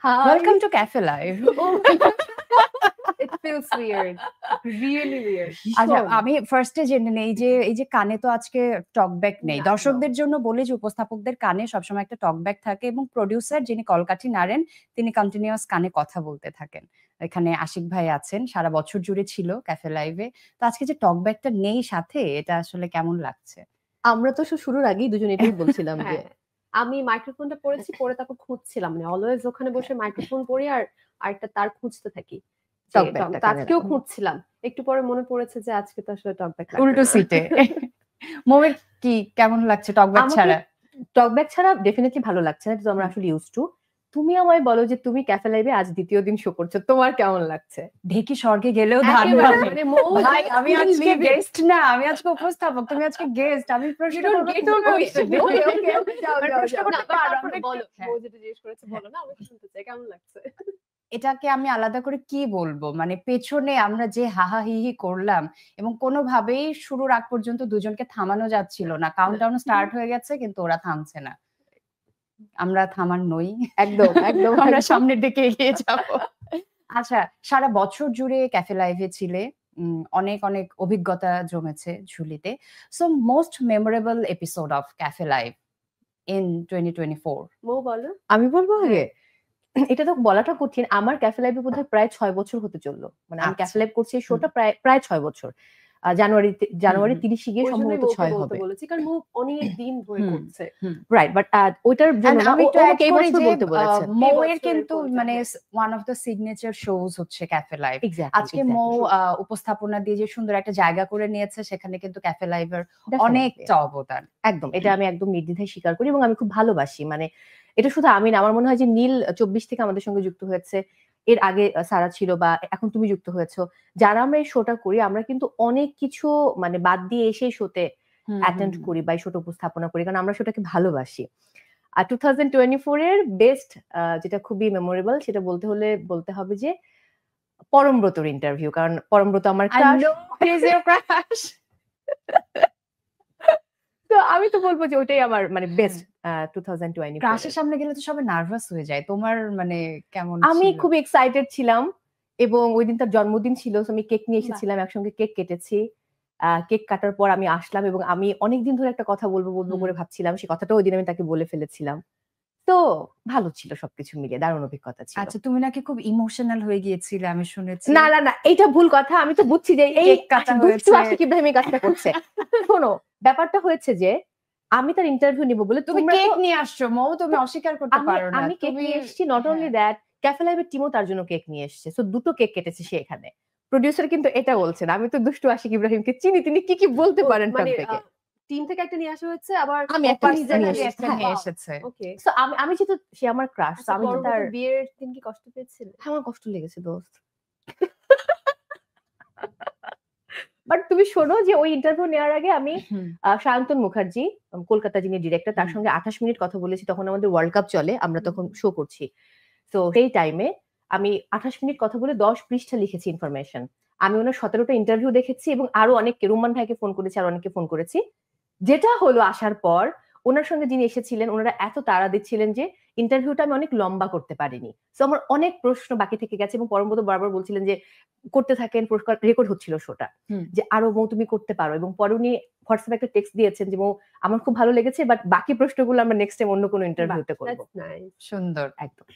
Hi. Welcome to Cafe Live. It feels weird. Really weird. আচ্ছা, আমি ফার্স্টে জেনে নেই যে এই যে কানে তো আজকে টকব্যাক নেই। দর্শকদের জন্য বলি যে উপস্থাপকদের কানে সবসময় একটা টকব্যাক থাকে এবং প্রোডিউসার যিনি কলকাঠি নাড়েন তিনি কন্টিনিউয়াস কানে কথা বলতে থাকেন। এখানে আশিক ভাই আছেন, সারা বছর জুড়ে ছিল ক্যাফে লাইভে। তো আজকে যে টকব্যাকটা নেই সাথে, এটা আসলে কেমন লাগছে? আমরা তো শুরুর আগেই দুজন এটাই বলছিলাম যে আমি মাইক্রোফোনটা পড়েছি, পরে তারপর খুঁজছিলাম, মানে অলওয়েজ ওখানে বসে মাইক্রোফোন পড়ি আর আরেকটা তার খুঁজতে থাকি। আজকেও খুঁজছিলাম, একটু পরে মনে পড়েছে যে আজকে তো আসলে টকব্যাক উল্টো সিটে। মোমের কি কেমন লাগছে টকব্যাক ছাড়া? টকব্যাক ছাড়া ডেফিনেটলি ভালো লাগছে না, তো আমরা আসলে ইউজ টু। তুমি আমায় বলো যে তুমি ক্যাফে লাইভে আজ দ্বিতীয় দিন শো করছো, তোমার কেমন লাগছে? ঢেকি স্বর্গে গেলেও ধান মানে ভাই, আমি আজকে গেস্ট না, আমি আজকে উপস্থাপক, তুমি আজকে গেস্ট। আমি প্রশ্ন করব, কেমন লাগছে? এটাকে আমি আলাদা করে কি বলবো, মানে পেছনে আমরা যে হাহাহিহি করলাম এবং কোনোভাবেই শুরুর আগ পর্যন্ত দুজনকে থামানো যাচ্ছিল না। কাউন্টডাউন স্টার্ট হয়ে গেছে কিন্তু ওরা থামছে না। আমরা থামার নই, একদম একদম আমরা সামনের দিকে এগিয়ে যাব। আচ্ছা, সারা বছর জুড়ে ক্যাফে লাইভে ছিলে, অনেক অনেক অভিজ্ঞতা জমেছে ঝুলিতে। So most memorable episode of cafe live in 2024? মো বলো। আমি বলবো আগে? এটা তো বলাটা কঠিন। আমার ক্যাফে লাইভে বোধহয় প্রায় 6 বছর হতে চললো, মানে আমি ক্যাফে লাইভ করছি শোটা প্রায় 6 বছর। জানুয়ারি 30 গিয়ে সম্ভবত 6 হবে বলেছি, কারণ মো অনেক দিন ধরে করছে। রাইট, বাট ওইটার জন্য আমি তো এই বছর বলতে বলেছে। মো এর কিন্তু মানে one of the signature shows হচ্ছে ক্যাফে লাইভ। আজকে মো উপস্থাপনা দিয়ে যে সুন্দর একটা জায়গা করে নিয়েছে, সেখানে কিন্তু ক্যাফে লাইভের অনেকটা অবদান। একদম, এটা আমি একদম নির্দ্বিধায় স্বীকার করি এবং আমি খুব ভালোবাসি। মানে এটা শুধু আমি না, আমার মনে হয় যে নীল 24 থেকে আমাদের সঙ্গে যুক্ত হয়েছে, এর আগে সারা ছিল, বা এখন তুমি যুক্ত হয়েছো। যারা আমরা এই শোটা করি, আমরা কিন্তু অনেক কিছু মানে বাদ দিয়ে এসে শোতে অ্যাটেন্ড করি বা এই শোটা উপস্থাপনা করি, কারণ আমরা শোটাকে ভালোবাসি। আর 2024 এর বেস্ট যেটা খুবই মেমোরেবল, সেটা বলতে হবে যে পরমব্রতর ইন্টারভিউ, কারণ পরমব্রত আমার ক্রাশ। তো আমি তো বলবো যে ওটাই আমার মানে বেস্ট 2024। ক্রাশের সামনে গেলে তো সবাই নার্ভাস হয়ে যায়, তোমার মানে কেমন? আমি খুব এক্সাইটেড ছিলাম এবং ওই দিন তার জন্মদিন ছিল, আমি কেক নিয়ে এসেছিলাম, একসঙ্গে কেক কেটেছি। কেক কাটার পর আমি আসলাম এবং আমি অনেকদিন ধরে একটা কথা বলবো করে ভাবছিলাম, সেই কথাটা ওই দিন আমি তাকে বলে ফেলেছিলাম। তো ভালো ছিল, সবকিছু মিলিয়ে দারুণ অভিজ্ঞতা ছিল। আচ্ছা, তুমি নাকি খুব ইমোশনাল হয়ে গিয়েছিলে, আমি শুনেছি। না, এইটা ভুল কথা। আমি তো বুঝছি যে এই দুষ্টু আশিক ইব্রাহিম এই কাজটা করছে। শোনো, ব্যাপারটা হয়েছে যে আমি তার ইন্টারভিউ নিব বলে তুমি কেক নিয়ে আসছো মৌ, তুমি অস্বীকার করতে পারো না। আমি কেক নিয়ে এসেছি, নট অনলি দ্যাট, ক্যাফে লাইভের টিমও তার জন্য কেক নিয়ে এসেছে। সো দুটো কেক কেটেছে সে এখানে। প্রোডিউসার কিন্তু এটা বলছেন, আমি তো দুষ্টু আশিক ইব্রাহিমকে চিনি, তিনি কি বলতে পারেন টকব্যাকে? টিম থেকে একটা নিয়ে আসা হয়েছে, আবার আমি একটা নিয়ে এসেছে। ওকে, সো আমি যেহেতু সে আমার ক্রাশ, তো আমি তার বিয়ের দিন কি কষ্ট পেয়েছিলে? আমার কষ্ট লেগেছে দোস্ত। বাট তুমি শোনো যে ওই ইন্টারভিউ নেওয়ার আগে আমি সায়ন্তন মুখার্জি, কলকাতা যিনি ডিরেক্টর, তার সঙ্গে 28 মিনিট কথা বলেছি। তখন আমাদের ওয়ার্ল্ড কাপ চলে, আমরা তখন শো করছি। তো সেই টাইমে আমি 28 মিনিট কথা বলে 10 পৃষ্ঠা লিখেছি ইনফরমেশন। আমি ওনার 17টা ইন্টারভিউ দেখেছি এবং আরো অনেককে, রুমান ভাইকে ফোন করেছি, আর অনেককে ফোন করেছি। যেটা হলো, আসার পর ওনার সঙ্গে যিনি এসেছিলেন, ওনারা এত তাড়া দিচ্ছিলেন যে ইন্টারভিউটা আমি অনেক লম্বা করতে পারিনি। তো আমার অনেক প্রশ্ন বাকি থেকে গেছে এবং পরমব্রত বারবার বলছিলেন যে করতে থাকেন, রেকর্ড হচ্ছিল শোটা, যে আরো মৌ তুমি করতে পারো। এবং পরে উনি হোয়াটসঅ্যাপে একটা টেক্সট দিয়েছেন যে মৌ আমার খুব ভালো লেগেছে, বাট বাকি প্রশ্নগুলো আমরা নেক্সট টাইম অন্য কোনো ইন্টারভিউতে করবো। সুন্দর, একদম।